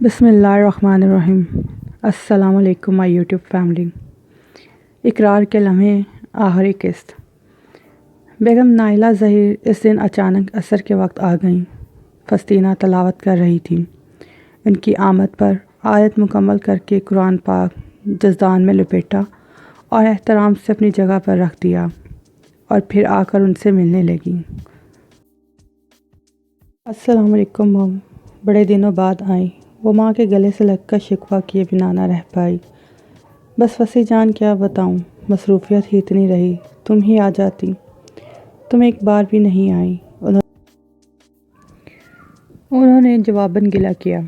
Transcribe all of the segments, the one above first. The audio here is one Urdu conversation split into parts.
بسم اللہ الرحمن الرحیم۔ السلام علیکم مائی یوٹیوب فیملی۔ اقرار کے لمحے، آخری قسط۔ بیگم نائلہ ظہیر اس دن اچانک عصر کے وقت آ گئیں۔ فسطینہ تلاوت کر رہی تھیں۔ ان کی آمد پر آیت مکمل کر کے قرآن پاک جزدان میں لپیٹا اور احترام سے اپنی جگہ پر رکھ دیا اور پھر آ کر ان سے ملنے لگیں۔ السلام علیکم موم، بڑے دنوں بعد آئیں۔ وہ ماں کے گلے سے لگ کر شکوہ کیے بنا نہ رہ پائی۔ بس وسیع جان کیا بتاؤں، مصروفیت ہی اتنی رہی، تم ہی آ جاتی۔ تم ایک بار بھی نہیں آئی، انہوں نے جواباً گلہ کیا۔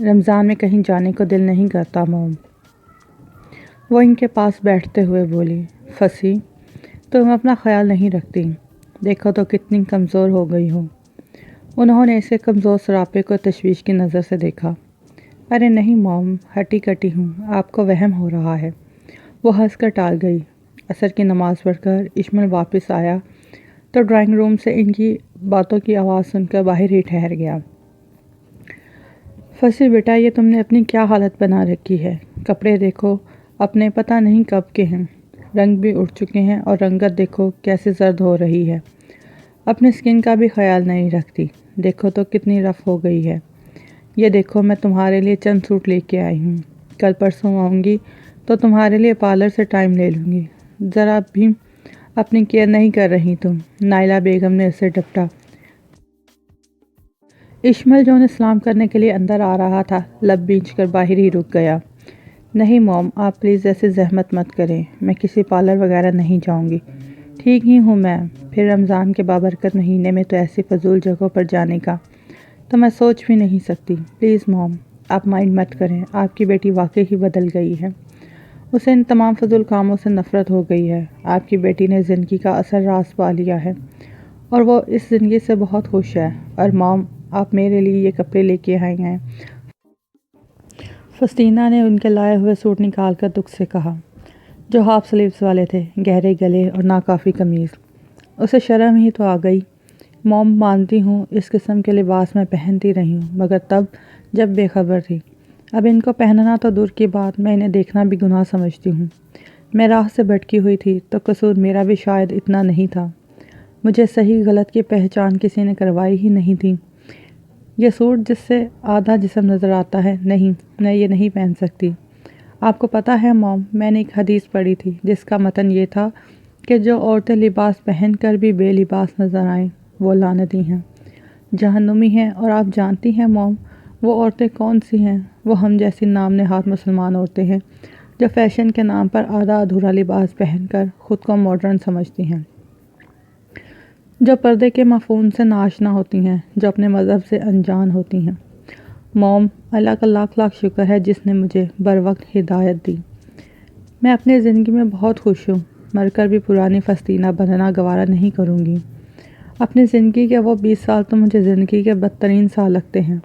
رمضان میں کہیں جانے کو دل نہیں کرتا موم۔ وہ ان کے پاس بیٹھتے ہوئے بولی، فصیح، تم اپنا خیال نہیں رکھتی، دیکھو تو کتنی کمزور ہو گئی ہو۔ انہوں نے اسے کمزور سراپے کو تشویش کی نظر سے دیکھا۔ ارے نہیں موم، ہٹی کٹی ہوں، آپ کو وہم ہو رہا ہے۔ وہ ہنس کر ٹال گئی۔ عصر کی نماز پڑھ کر اشمل واپس آیا تو ڈرائنگ روم سے ان کی باتوں کی آواز سن کر باہر ہی ٹھہر گیا۔ فصیح بیٹا، یہ تم نے اپنی کیا حالت بنا رکھی ہے؟ کپڑے دیکھو اپنے، پتہ نہیں کب کے ہیں، رنگ بھی اڑ چکے ہیں اور رنگت دیکھو کیسے زرد ہو رہی ہے۔ اپنے سکن کا بھی خیال نہیں رکھتی، دیکھو تو کتنی رف ہو گئی ہے۔ یہ دیکھو میں تمہارے لیے چند سوٹ لے کے آئی ہوں، کل پرسوں آؤں گی تو تمہارے لیے پارلر سے ٹائم لے لوں گی۔ ذرا بھی اپنی کیئر نہیں کر رہی تم، نائلہ بیگم نے اسے ڈپٹا۔ اشمل جو انہیں سلام کرنے کے لیے اندر آ رہا تھا، لب بھینچ کر باہر ہی رک گیا۔ نہیں موم، آپ پلیز ایسے زحمت مت کریں، میں کسی پارلر وغیرہ نہیں جاؤں گی، ٹھیک ہی ہوں میں۔ پھر رمضان کے بابرکت مہینے میں تو ایسی فضول جگہوں پر جانے کا تو میں سوچ بھی نہیں سکتی۔ پلیز موم، آپ مائنڈ مت کریں، آپ کی بیٹی واقعی ہی بدل گئی ہے۔ اسے ان تمام فضول کاموں سے نفرت ہو گئی ہے۔ آپ کی بیٹی نے زندگی کا اصل راز پا لیا ہے اور وہ اس زندگی سے بہت خوش ہے۔ اور موم، آپ میرے لیے یہ کپڑے لے کے آئی ہیں۔ فسطینہ نے ان کے لائے ہوئے سوٹ نکال کر دکھ سے کہا، جو ہاف سلیوز والے تھے، گہرے گلے اور ناکافی قمیض۔ اسے شرم ہی تو آ گئی۔ موم، مانتی ہوں اس قسم کے لباس میں پہنتی رہی ہوں، مگر تب جب بے خبر تھی۔ اب ان کو پہننا تو دور کی بات، میں انہیں دیکھنا بھی گناہ سمجھتی ہوں۔ میں راہ سے بھٹکی ہوئی تھی تو قصور میرا بھی شاید اتنا نہیں تھا۔ مجھے صحیح غلط کی پہچان کسی نے کروائی ہی نہیں تھی۔ یہ سوٹ جس سے آدھا جسم نظر آتا ہے، نہیں، میں یہ نہیں پہن سکتی۔ آپ کو پتہ ہے موم، میں نے ایک حدیث پڑھی تھی جس کا متن یہ تھا کہ جو عورتیں لباس پہن کر بھی بے لباس نظر آئیں وہ لعنتی ہیں، جہنمی ہیں۔ اور آپ جانتی ہیں موم، وہ عورتیں کون سی ہیں؟ وہ ہم جیسی نام نہاد مسلمان عورتیں ہیں جو فیشن کے نام پر آدھا ادھورا لباس پہن کر خود کو ماڈرن سمجھتی ہیں، جو پردے کے مفہوم سے ناآشنا ہوتی ہیں، جو اپنے مذہب سے انجان ہوتی ہیں۔ موم، اللہ کا لاکھ لاکھ شکر ہے جس نے مجھے بروقت ہدایت دی۔ میں اپنی زندگی میں بہت خوش ہوں، مر کر بھی پرانی فسطینہ بننا گوارا نہیں کروں گی۔ اپنی زندگی کے وہ 20 سال تو مجھے زندگی کے بدترین سال لگتے ہیں۔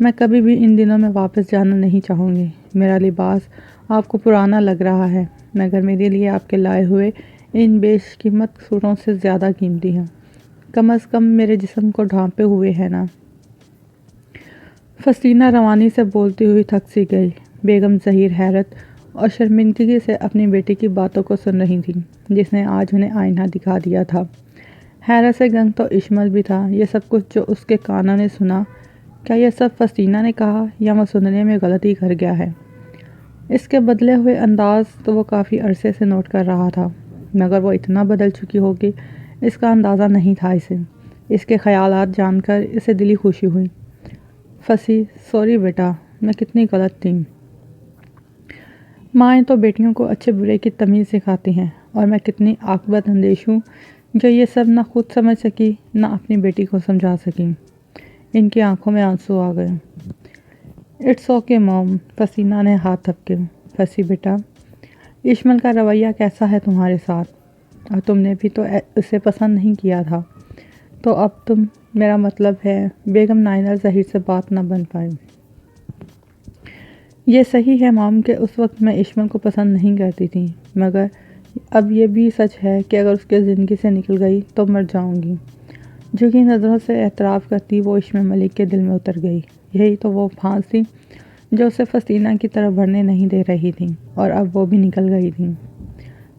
میں کبھی بھی ان دنوں میں واپس جانا نہیں چاہوں گی۔ میرا لباس آپ کو پرانا لگ رہا ہے، مگر میرے لیے آپ کے لائے ہوئے ان بیش قیمت سوٹوں سے زیادہ قیمتی ہیں، کم از کم میرے جسم کو ڈھانپے ہوئے ہیں نا۔ فسطینہ روانی سے بولتی ہوئی تھک سی گئی۔ بیگم ظہیر حیرت اور شرمندگی سے اپنی بیٹی کی باتوں کو سن رہی تھیں جس نے آج انہیں آئینہ دکھا دیا تھا۔ حیرت سے گنگ تو اشمل بھی تھا۔ یہ سب کچھ جو اس کے کانوں نے سنا، کیا یہ سب فسطینہ نے کہا یا وہ سننے میں غلطی کر گیا ہے؟ اس کے بدلے ہوئے انداز تو وہ کافی عرصے سے نوٹ کر رہا تھا، مگر وہ اتنا بدل چکی ہوگی اس کا اندازہ نہیں تھا اسے۔ اس کے خیالات جان کر اسے دلی خوشی ہوئی۔ فصیح، سوری بیٹا، میں کتنی غلط تھی۔ مائیں تو بیٹیوں کو اچھے برے کی تمیز سکھاتی ہیں، اور میں کتنی عاقبت اندیش ہوں جو یہ سب نہ خود سمجھ سکی نہ اپنی بیٹی کو سمجھا سکی۔ ان کی آنکھوں میں آنسو آ گئے۔ اٹس اوکے موم، فسطینہ نے ہاتھ تھپکے۔ فصیح بیٹا، اشمل کا رویہ کیسا ہے تمہارے ساتھ؟ اور تم نے بھی تو اسے پسند نہیں کیا تھا، تو اب تم، میرا مطلب ہے بیگم نائلہ ظہیر سے بات نہ بن پائی۔ یہ صحیح ہے موم کہ اس وقت میں اشمل کو پسند نہیں کرتی تھی، مگر اب یہ بھی سچ ہے کہ اگر اس کے زندگی سے نکل گئی تو مر جاؤں گی۔ جھکی نظروں سے اعتراف کرتی وہ اشمل ملک کے دل میں اتر گئی۔ یہی تو وہ پھانسی جو اسے فسطینہ کی طرف بڑھنے نہیں دے رہی تھیں، اور اب وہ بھی نکل گئی تھیں۔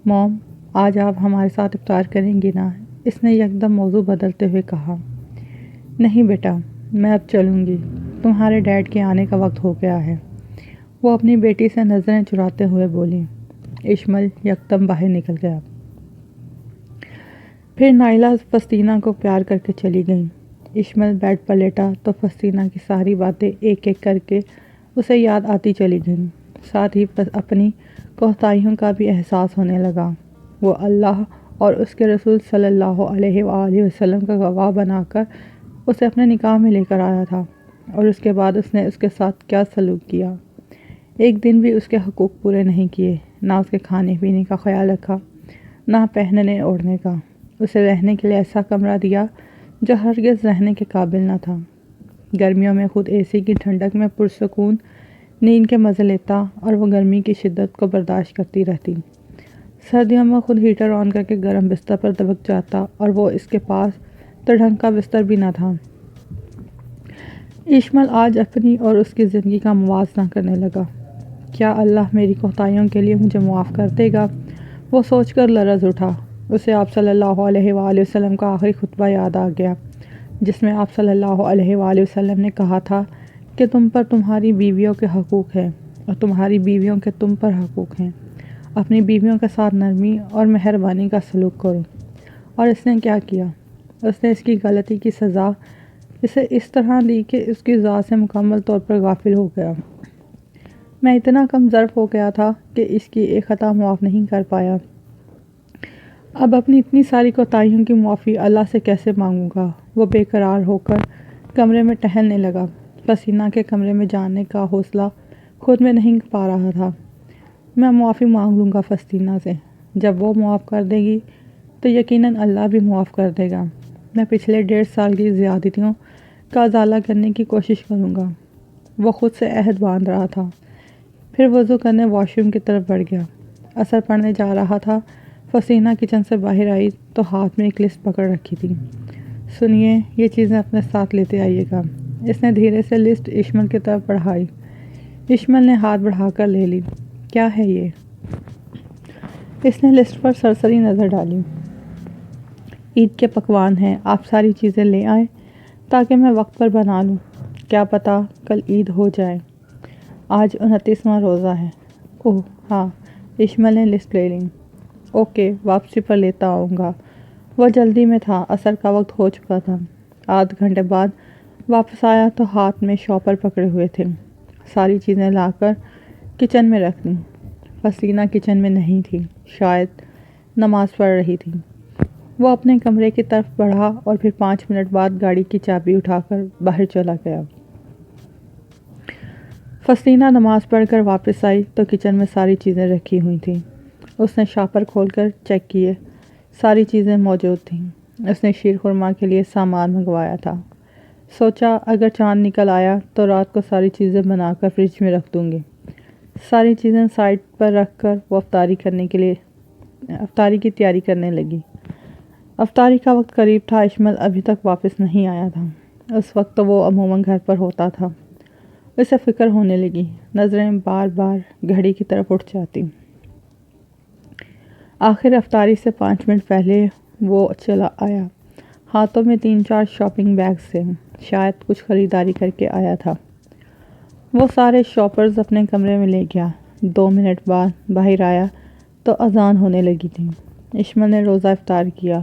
موم، آج آپ ہمارے ساتھ افطار کریں گی نا؟ اس نے یکدم موضوع بدلتے ہوئے کہا۔ نہیں بیٹا، میں اب چلوں گی، تمہارے ڈیڈ کے آنے کا وقت ہو گیا ہے، وہ اپنی بیٹی سے نظریں چراتے ہوئے بولی۔ اشمل یکدم باہر نکل گیا۔ پھر نائلہ فسطینہ کو پیار کر کے چلی گئی۔ اشمل بیڈ پر لیٹا تو فسطینہ کی ساری باتیں ایک ایک کر کے اسے یاد آتی چلی گئیں، ساتھ ہی اپنی کوتاہیوں کا بھی احساس ہونے لگا۔ وہ اللہ اور اس کے رسول صلی اللہ علیہ وآلہ وسلم کا گواہ بنا کر اسے اپنے نکاح میں لے کر آیا تھا، اور اس کے بعد اس نے اس کے ساتھ کیا سلوک کیا۔ ایک دن بھی اس کے حقوق پورے نہیں کیے، نہ اس کے کھانے پینے کا خیال رکھا، نہ پہننے اوڑھنے کا۔ اسے رہنے کے لیے ایسا کمرہ دیا جو ہرگز رہنے کے قابل نہ تھا۔ گرمیوں میں خود اے سی کی ٹھنڈک میں پرسکون نیند کے مزے لیتا اور وہ گرمی کی شدت کو برداشت کرتی رہتی۔ سردیوں میں خود ہیٹر آن کر کے گرم بستر پر دبک جاتا، اور وہ اس کے پاس تو ڈھنگ کا بستر بھی نہ تھا۔ اشمل آج اپنی اور اس کی زندگی کا موازنہ کرنے لگا۔ کیا اللہ میری کوتاہیوں کے لیے مجھے معاف کر دے گا؟ وہ سوچ کر لرز اٹھا۔ اسے آپ صلی اللہ علیہ وآلہ وسلم کا آخری خطبہ یاد آ گیا، جس میں آپ صلی اللہ علیہ وآلہ وسلم نے کہا تھا کہ تم پر تمہاری بیویوں کے حقوق ہیں اور تمہاری بیویوں کے تم پر حقوق ہیں۔ اپنی بیویوں کے ساتھ نرمی اور مہربانی کا سلوک کرو۔ اور اس نے کیا کیا؟ اس نے اس کی غلطی کی سزا اسے اس طرح دی کہ اس کی ذات سے مکمل طور پر غافل ہو گیا۔ میں اتنا کم ظرف ہو گیا تھا کہ اس کی ایک خطا معاف نہیں کر پایا۔ اب اپنی اتنی ساری کوتاہیوں کی معافی اللہ سے کیسے مانگوں گا؟ وہ بے قرار ہو کر کمرے میں ٹہلنے لگا۔ فسطینہ کے کمرے میں جانے کا حوصلہ خود میں نہیں پا رہا تھا۔ میں معافی مانگ لوں گا فسطینہ سے، جب وہ معاف کر دے گی تو یقیناً اللہ بھی معاف کر دے گا۔ میں پچھلے 1.5 سال کی زیادتیوں کا ازالہ کرنے کی کوشش کروں گا۔ وہ خود سے عہد باندھ رہا تھا۔ پھر وضو کرنے واش روم کی طرف بڑھ گیا۔ عصر پڑھنے جا رہا تھا۔ فسطینہ کچن سے باہر آئی تو ہاتھ میں ایک لسٹ پکڑ رکھی تھی۔ سنیے، یہ چیزیں اپنے ساتھ لیتے آئیے گا۔ اس نے دھیرے سے لسٹ اشمل کی طرف بڑھائی۔ اشمل نے ہاتھ بڑھا کر لے لی۔ کیا ہے یہ؟ اس نے لسٹ پر سرسری نظر ڈالی۔ عید کے پکوان ہیں، آپ ساری چیزیں لے آئیں تاکہ میں وقت پر بنا لوں، کیا پتہ کل عید ہو جائے۔ آج 29واں روزہ ہے۔ اوہ ہاں، اشمل نے لسٹ لے لی۔ اوکے، واپسی پر لیتا آؤں گا۔ وہ جلدی میں تھا، عصر کا وقت ہو چکا تھا۔ آدھ گھنٹے بعد واپس آیا تو ہاتھ میں شاپر پکڑے ہوئے تھے۔ ساری چیزیں لا کر کچن میں رکھ دیں۔ فسطینہ کچن میں نہیں تھی، شاید نماز پڑھ رہی تھی۔ وہ اپنے کمرے کی طرف بڑھا اور پھر 5 منٹ بعد گاڑی کی چابی اٹھا کر باہر چلا گیا۔ فسطینہ نماز پڑھ کر واپس آئی تو کچن میں ساری چیزیں رکھی ہوئی تھیں۔ اس نے شاپر کھول کر چیک کیے، ساری چیزیں موجود تھیں۔ اس نے شیر خورما کے لیے سامان منگوایا تھا۔ سوچا اگر چاند نکل آیا تو رات کو ساری چیزیں بنا کر فریج میں رکھ دوں گی۔ ساری چیزیں سائڈ پر رکھ کر وہ افطاری کی تیاری کرنے لگی۔ افطاری کا وقت قریب تھا، اشمل ابھی تک واپس نہیں آیا تھا۔ اس وقت تو وہ عموماً گھر پر ہوتا تھا۔ اسے فکر ہونے لگی، نظریں بار بار گھڑی کی طرف اٹھ جاتی۔ آخر افطاری سے 5 منٹ پہلے وہ چلا آیا۔ ہاتھوں میں 3-4 شاپنگ بیگز تھے، شاید کچھ خریداری کر کے آیا تھا۔ وہ سارے شاپرز اپنے کمرے میں لے گیا۔ 2 منٹ بعد باہر آیا تو اذان ہونے لگی تھی۔ اشمل نے روزہ افطار کیا۔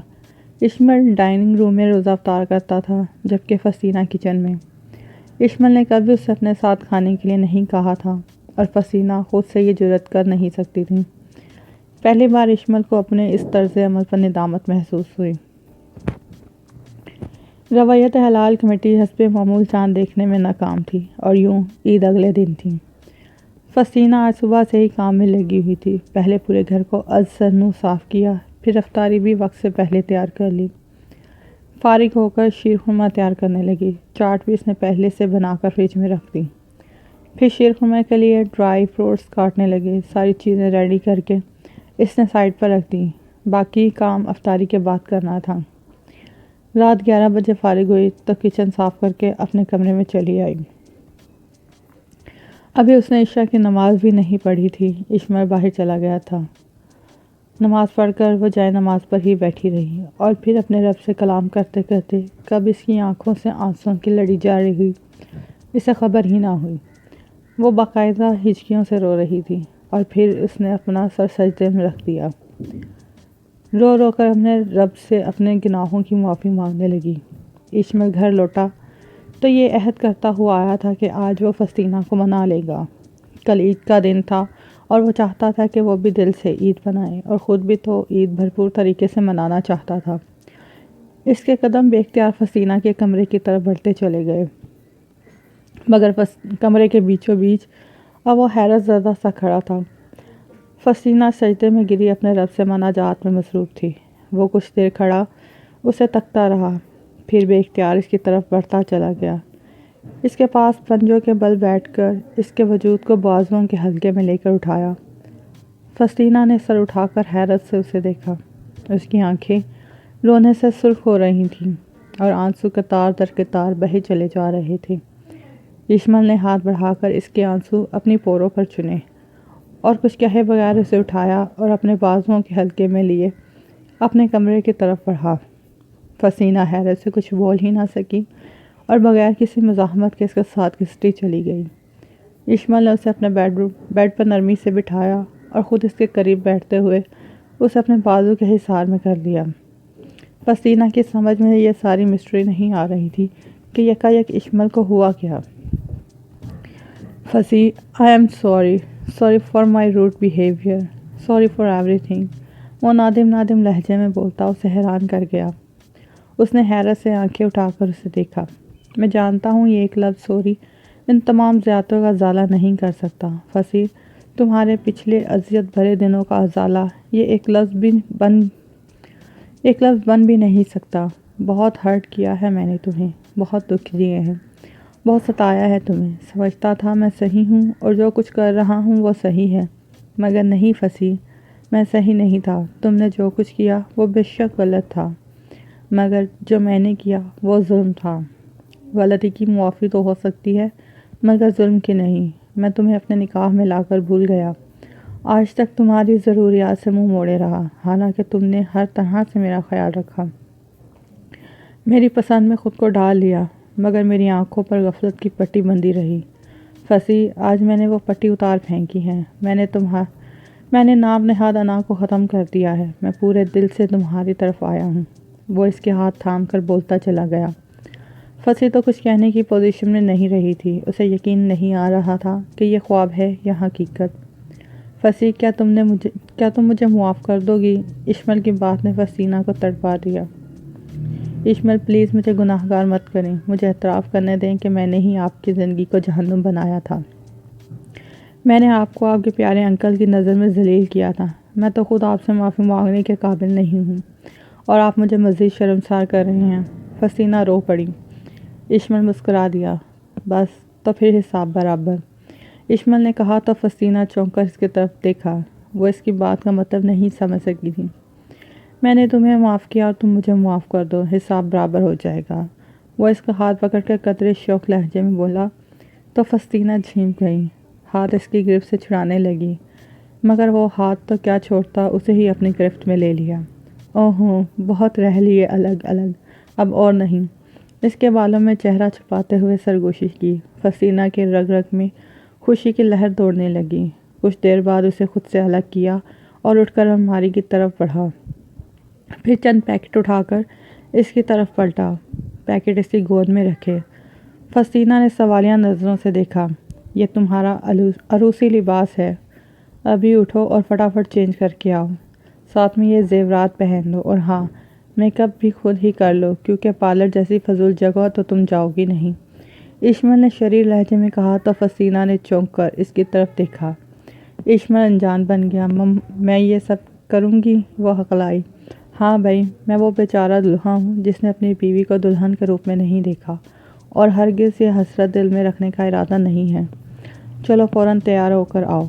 اشمل ڈائننگ روم میں روزہ افطار کرتا تھا، جبکہ فسطینہ کچن میں۔ اشمل نے کبھی اسے اپنے ساتھ کھانے کے لیے نہیں کہا تھا، اور فسطینہ خود سے یہ جرأت کر نہیں سکتی تھی۔ پہلی بار اشمل کو اپنے اس طرز عمل پر ندامت محسوس ہوئی۔ رویت ہلال کمیٹی حسب معمول چاند دیکھنے میں ناکام تھی، اور یوں عید اگلے دن تھی۔ فسطینہ آج صبح سے ہی کام میں لگی ہوئی تھی۔ پہلے پورے گھر کو از سر نو صاف کیا، پھر افطاری بھی وقت سے پہلے تیار کر لی۔ فارغ ہو کر شیر خورما تیار کرنے لگی۔ چاٹ بھی اس نے پہلے سے بنا کر فریج میں رکھ دی۔ پھر شیر خورما کے لیے ڈرائی فروٹس کاٹنے لگے۔ ساری چیزیں ریڈی کر کے اس نے سائڈ پر رکھ دی، باقی کام افطاری کے بعد کرنا تھا۔ رات 11 بجے فارغ ہوئی تو کچن صاف کر کے اپنے کمرے میں چلی آئی۔ ابھی اس نے عشاء کی نماز بھی نہیں پڑھی تھی، اشمل باہر چلا گیا تھا۔ نماز پڑھ کر وہ جائے نماز پر ہی بیٹھی رہی اور پھر اپنے رب سے کلام کرتے کرتے کب اس کی آنکھوں سے آنسوں کی لڑی جا رہی اسے خبر ہی نہ ہوئی۔ وہ باقاعدہ ہچکیوں سے رو رہی تھی اور پھر اس نے اپنا سر سجدے میں رکھ دیا۔ رو رو کر اپنے رب سے اپنے گناہوں کی معافی مانگنے لگی۔ اشمل گھر لوٹا تو یہ عہد کرتا ہوا آیا تھا کہ آج وہ فسطینہ کو منا لے گا۔ کل عید کا دن تھا اور وہ چاہتا تھا کہ وہ بھی دل سے عید منائے اور خود بھی تو عید بھرپور طریقے سے منانا چاہتا تھا۔ اس کے قدم بے اختیار فسطینہ کے کمرے کی طرف بڑھتے چلے گئے، مگر کمرے کے بیچوں بیچ اب وہ حیرت زدہ سا کھڑا تھا۔ فسطینہ سجدے میں گری اپنے رب سے مناجات میں مصروف تھی۔ وہ کچھ دیر کھڑا اسے تکتا رہا، پھر بے اختیار اس کی طرف بڑھتا چلا گیا۔ اس کے پاس پنجوں کے بل بیٹھ کر اس کے وجود کو بازوؤں کے حلقے میں لے کر اٹھایا۔ فسطینہ نے سر اٹھا کر حیرت سے اسے دیکھا۔ اس کی آنکھیں رونے سے سرخ ہو رہی تھیں اور آنسو قطار در قطار بہے چلے جا رہے تھے۔ اشمل نے ہاتھ بڑھا کر اس کے آنسو اپنی پوروں پر چنے اور کچھ کہے بغیر اسے اٹھایا اور اپنے بازوؤں کے حلقے میں لیے اپنے کمرے کی طرف بڑھا۔ فسطینہ حیرت سے کچھ بول ہی نہ سکی اور بغیر کسی مزاحمت کے اس کے ساتھ گھسٹی چلی گئی۔ اشمل نے اسے اپنے بیڈ پر نرمی سے بٹھایا اور خود اس کے قریب بیٹھتے ہوئے اسے اپنے بازو کے حصار میں کر لیا۔ فسطینہ کی سمجھ میں یہ ساری مسٹری نہیں آ رہی تھی کہ یکایک اشمل کو ہوا کیا۔ فسی I am sorry for my rude behaviour, sorry for everything, وہ نادم لہجے میں بولتا اسے حیران کر گیا۔ اس نے حیرت سے آنکھیں اٹھا کر اسے دیکھا۔ میں جانتا ہوں یہ ایک لفظ سوری ان تمام زیادتیوں کا ازالہ نہیں کر سکتا فسی، تمہارے پچھلے اذیت بھرے دنوں کا ازالہ یہ ایک لفظ بن بھی نہیں سکتا۔ بہت ہرٹ کیا ہے میں نے تمہیں، بہت دکھ دیے ہیں، بہت ستایا ہے تمہیں۔ سمجھتا تھا میں صحیح ہوں اور جو کچھ کر رہا ہوں وہ صحیح ہے، مگر نہیں فسی، میں صحیح نہیں تھا۔ تم نے جو کچھ کیا وہ بے شک غلط تھا، مگر جو میں نے کیا وہ ظلم تھا۔ غلطی کی معافی تو ہو سکتی ہے مگر ظلم کی نہیں۔ میں تمہیں اپنے نکاح میں لا کر بھول گیا، آج تک تمہاری ضروریات سے منہ موڑے رہا، حالانکہ تم نے ہر طرح سے میرا خیال رکھا، میری پسند میں خود کو ڈال لیا، مگر میری آنکھوں پر غفلت کی پٹی بندھی رہی۔ فسی، آج میں نے وہ پٹی اتار پھینکی ہے، میں نے نام نہاد انا کو ختم کر دیا ہے، میں پورے دل سے تمہاری طرف آیا ہوں۔ وہ اس کے ہاتھ تھام کر بولتا چلا گیا۔ فسی تو کچھ کہنے کی پوزیشن میں نہیں رہی تھی، اسے یقین نہیں آ رہا تھا کہ یہ خواب ہے یا حقیقت۔ فسی، کیا تم مجھے معاف کر دو گی؟ اشمل کی بات نے فسطینہ کو تڑپا دیا۔ اشمل پلیز مجھے گناہ گار مت کریں، مجھے اعتراف کرنے دیں کہ میں نے ہی آپ کی زندگی کو جہنم بنایا تھا، میں نے آپ کو آپ کے پیارے انکل کی نظر میں ذلیل کیا تھا، میں تو خود آپ سے معافی مانگنے کے قابل نہیں ہوں اور آپ مجھے مزید شرمسار کر رہے ہیں۔ فسطینہ رو پڑی۔ اشمل مسکرا دیا۔ بس تو پھر حساب برابر، اشمل نے کہا تو فسطینہ چونک کر اس کی طرف دیکھا۔ وہ اس کی بات کا مطلب نہیں سمجھ سکی تھی۔ میں نے تمہیں معاف کیا اور تم مجھے معاف کر دو، حساب برابر ہو جائے گا، وہ اس کا ہاتھ پکڑ کر قدرے شوق لہجے میں بولا تو فسطینہ جھینک گئی، ہاتھ اس کی گرفت سے چھڑانے لگی، مگر وہ ہاتھ تو کیا چھوڑتا، اسے ہی اپنی گرفت میں لے لیا۔ اوہو، بہت رہ لیے الگ الگ، اب اور نہیں۔ اس کے بالوں میں چہرہ چھپاتے ہوئے سرگوشی کی۔ فسطینہ کے رگ رگ میں خوشی کی لہر دوڑنے لگی۔ کچھ دیر بعد اسے خود سے الگ کیا اور اٹھ کر الماری کی طرف بڑھا، پھر چند پیکٹ اٹھا کر اس کی طرف پلٹا، پیکٹ اس کی گود میں رکھے۔ فسطینہ نے سوالیہ نظروں سے دیکھا۔ یہ تمہارا عروسی لباس ہے، ابھی اٹھو اور فٹافٹ چینج کر کے آؤ، ساتھ میں یہ زیورات پہن لو اور ہاں، میک اپ بھی خود ہی کر لو کیونکہ پارلر جیسی فضول جگہ تو تم جاؤ گی نہیں، اشمل نے شریر لہجے میں کہا تو فسطینہ نے چونک کر اس کی طرف دیکھا۔ اشمل انجان بن گیا۔ میں یہ سب کروں گی؟ وہ ہقلائی۔ ہاں بھائی، میں وہ بیچارہ دلہا ہوں جس نے اپنی بیوی کو دلہن کے روپ میں نہیں دیکھا اور ہرگز یہ حسرت دل میں رکھنے کا ارادہ نہیں ہے۔ چلو فوراً تیار ہو کر آؤ۔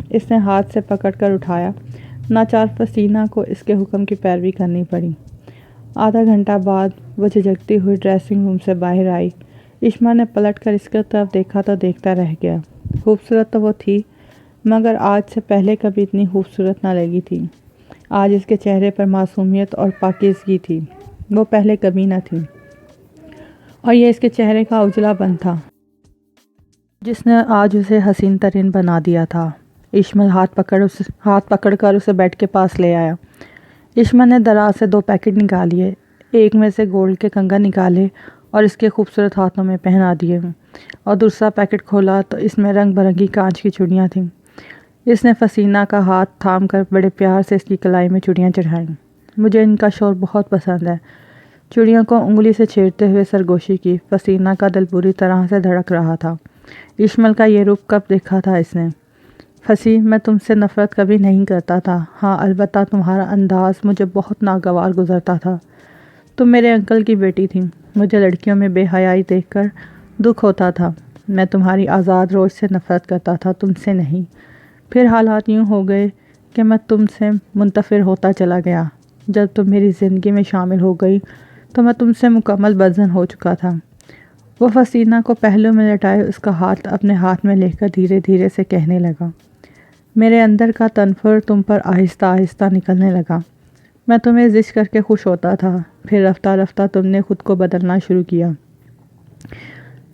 اس نے ہاتھ سے پکڑ کر اٹھایا۔ ناچار فسطینہ کو اس کے حکم کی پیروی کرنی پڑی۔ آدھا گھنٹہ بعد وہ جھجکتی ہوئی ڈریسنگ روم سے باہر آئی۔ اشما نے پلٹ کر اس کی طرف دیکھا تو دیکھتا رہ گیا۔ خوبصورت تو وہ تھی، مگر آج سے پہلے کبھی اتنی خوبصورت نہ لگی تھی۔ آج اس کے چہرے پر معصومیت اور پاکیزگی تھی، وہ پہلے کبھی نہ تھی، اور یہ اس کے چہرے کا اجلا بن تھا جس نے آج اسے حسین ترین بنا دیا تھا۔ اشمل ہاتھ پکڑ کر اسے بیڈ کے پاس لے آیا۔ اشمل نے دراز سے 2 پیکٹ نکالیے، ایک میں سے گولڈ کے کنگن نکالے اور اس کے خوبصورت ہاتھوں میں پہنا دیے، اور دوسرا پیکٹ کھولا تو اس میں رنگ برنگی کانچ کی چوڑیاں تھیں۔ اس نے فسینہ کا ہاتھ تھام کر بڑے پیار سے اس کی کلائی میں چوڑیاں چڑھائیں۔ مجھے ان کا شور بہت پسند ہے۔ چوڑیوں کو انگلی سے چھیڑتے ہوئے سرگوشی کی۔ فسینہ کا دل بری طرح سے دھڑک رہا تھا۔ اشمل کا یہ روپ کب دیکھا تھا اس نے؟ فسی، میں تم سے نفرت کبھی نہیں کرتا تھا، ہاں البتہ تمہارا انداز مجھے بہت ناگوار گزرتا تھا۔ تم میرے انکل کی بیٹی تھی، مجھے لڑکیوں میں بے حیائی دیکھ کر دکھ ہوتا تھا۔ میں تمہاری آزاد روش سے نفرت کرتا تھا، تم سے نہیں۔ پھر حالات یوں ہو گئے کہ میں تم سے منتفر ہوتا چلا گیا۔ جب تم میری زندگی میں شامل ہو گئی تو میں تم سے مکمل بدظن ہو چکا تھا۔ وہ فسینہ کو پہلو میں لٹائے اس کا ہاتھ اپنے ہاتھ میں لے کر دھیرے دھیرے سے کہنے لگا، میرے اندر کا تنفر تم پر آہستہ آہستہ نکلنے لگا۔ میں تمہیں زچ کر کے خوش ہوتا تھا، پھر رفتہ رفتہ تم نے خود کو بدلنا شروع کیا۔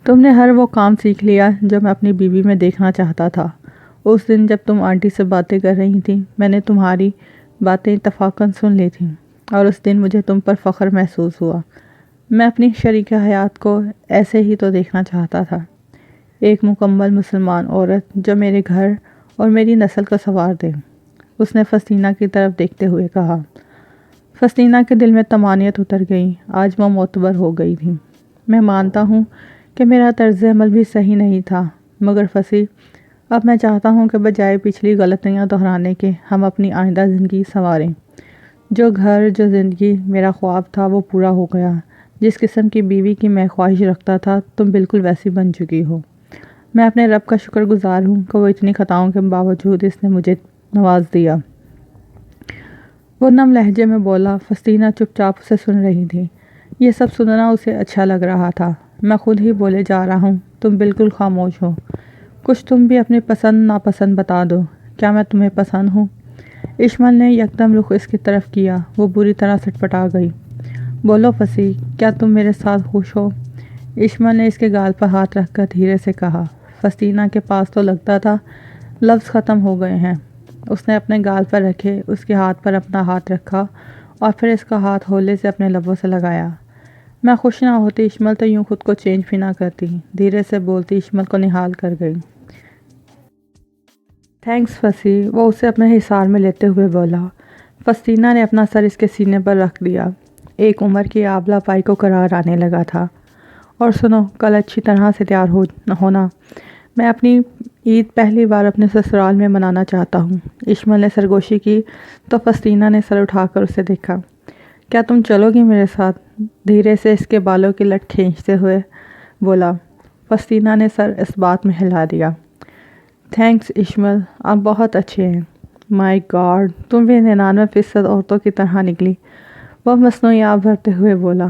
تم نے ہر وہ کام سیکھ لیا جو میں اپنی بیوی میں دیکھنا چاہتا تھا۔ اس دن جب تم آنٹی سے باتیں کر رہی تھیں، میں نے تمہاری باتیں اتفاقاً سن لی تھیں، اور اس دن مجھے تم پر فخر محسوس ہوا۔ میں اپنی شریک حیات کو ایسے ہی تو دیکھنا چاہتا تھا، ایک مکمل مسلمان عورت جو میرے گھر اور میری نسل کو سنوار دے۔ اس نے فسینہ کی طرف دیکھتے ہوئے کہا۔ فسینہ کے دل میں طمانینت اتر گئی، آج وہ معتبر ہو گئی تھی۔ میں مانتا ہوں کہ میرا طرز عمل بھی صحیح نہیں تھا، مگر فسی، اب میں چاہتا ہوں کہ بجائے پچھلی غلطیاں دہرانے کے ہم اپنی آئندہ زندگی سنواریں۔ جو گھر، جو زندگی میرا خواب تھا وہ پورا ہو گیا۔ جس قسم کی بیوی کی میں خواہش رکھتا تھا تم بالکل ویسی بن چکی ہو۔ میں اپنے رب کا شکر گزار ہوں کہ وہ اتنی خطاؤں کے باوجود اس نے مجھے نواز دیا۔ وہ نم لہجے میں بولا۔ فسینہ چپ چاپ اسے سن رہی تھی۔ یہ سب سننا اسے اچھا لگ رہا تھا۔ میں خود ہی بولے جا رہا ہوں، تم بالکل خاموش ہو۔ کچھ تم بھی اپنی پسند ناپسند بتا دو۔ کیا میں تمہیں پسند ہوں؟ اشمل نے یکدم رخ اس کی طرف کیا۔ وہ بری طرح سٹپٹا گئی۔ بولو فسی، کیا تم میرے ساتھ خوش ہو؟ اشمل نے اس کے گال پر ہاتھ رکھ کر دھیرے سے کہا۔ فسینہ کے پاس تو لگتا تھا لفظ ختم ہو گئے ہیں۔ اس نے اپنے گال پر رکھے اس کے ہاتھ پر اپنا ہاتھ رکھا اور پھر اس کا ہاتھ ہولے سے اپنے لبوں سے لگایا۔ میں خوش نہ ہوتی اشمل تو یوں خود کو چینج بھی نہ کرتی، دھیرے سے بولتی اشمل کو نہال کر گئی۔ تھینکس فسی، وہ اسے اپنے حصار میں لیتے ہوئے بولا۔ فسینہ نے اپنا سر اس کے سینے پر رکھ دیا۔ ایک عمر کی آبلہ پائی کو قرار آنے لگا تھا۔ اور سنو، کل اچھی طرح سے تیار ہونا، میں اپنی عید پہلی بار اپنے سسرال میں منانا چاہتا ہوں۔ اشمل نے سرگوشی کی تو فسینہ نے سر اٹھا کر اسے دیکھا۔ کیا تم چلو گی میرے ساتھ؟ دھیرے سے اس کے بالوں کی لٹ کھینچتے ہوئے بولا۔ فسینہ نے سر اس بات میں ہلا دیا۔ تھینکس اشمل، آپ بہت اچھے ہیں۔ مائی گاڈ، تم بھی 99% عورتوں کی طرح نکلی، وہ مصنوعات بھرتے ہوئے بولا۔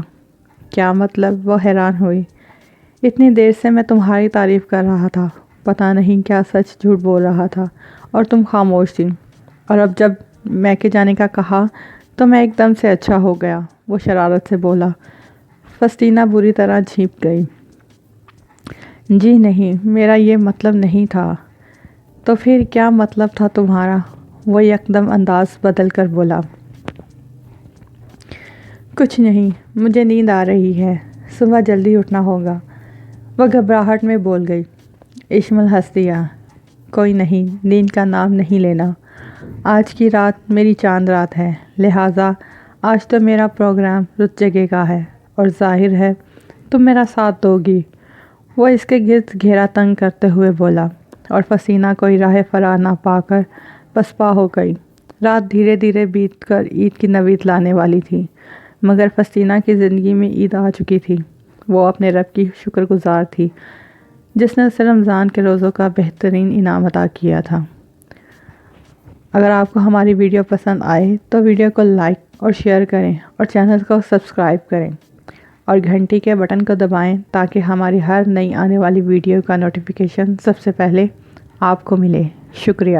کیا مطلب؟ وہ حیران ہوئی۔ اتنی دیر سے میں تمہاری تعریف کر رہا تھا، پتہ نہیں کیا سچ جھوٹ بول رہا تھا اور تم خاموش تھی، اور اب جب میکے جانے کا کہا تو میں ایک دم سے اچھا ہو گیا، وہ شرارت سے بولا۔ فسینہ بری طرح جھینپ گئی۔ جی نہیں، میرا یہ مطلب نہیں تھا۔ تو پھر کیا مطلب تھا تمہارا؟ وہ یکدم انداز بدل کر بولا۔ کچھ نہیں، مجھے نیند آ رہی ہے، صبح جلدی اٹھنا ہوگا، وہ گھبراہٹ میں بول گئی۔ اشمل ہنس دیا۔ کوئی نہیں، نیند کا نام نہیں لینا، آج کی رات میری چاند رات ہے، لہٰذا آج تو میرا پروگرام رت جگہ کا ہے، اور ظاہر ہے تم میرا ساتھ دو گی، وہ اس کے گرد گھیرا تنگ کرتے ہوئے بولا، اور فسینہ کوئی راہ فرار نہ پا کر پسپا ہو گئی۔ رات دھیرے دھیرے بیت کر عید کی نوید لانے والی تھی، مگر فسینہ کی زندگی میں عید آ چکی تھی۔ وہ اپنے رب کی شکر گزار تھی جس نے اسے رمضان کے روزوں کا بہترین انعام عطا کیا تھا۔ اگر آپ کو ہماری ویڈیو پسند آئے تو ویڈیو کو لائک اور شیئر کریں اور چینل کو سبسکرائب کریں۔ اور گھنٹی کے بٹن کو دبائیں تاکہ ہماری ہر نئی آنے والی ویڈیو کا نوٹیفیکیشن سب سے پہلے آپ کو ملے۔ شکریہ۔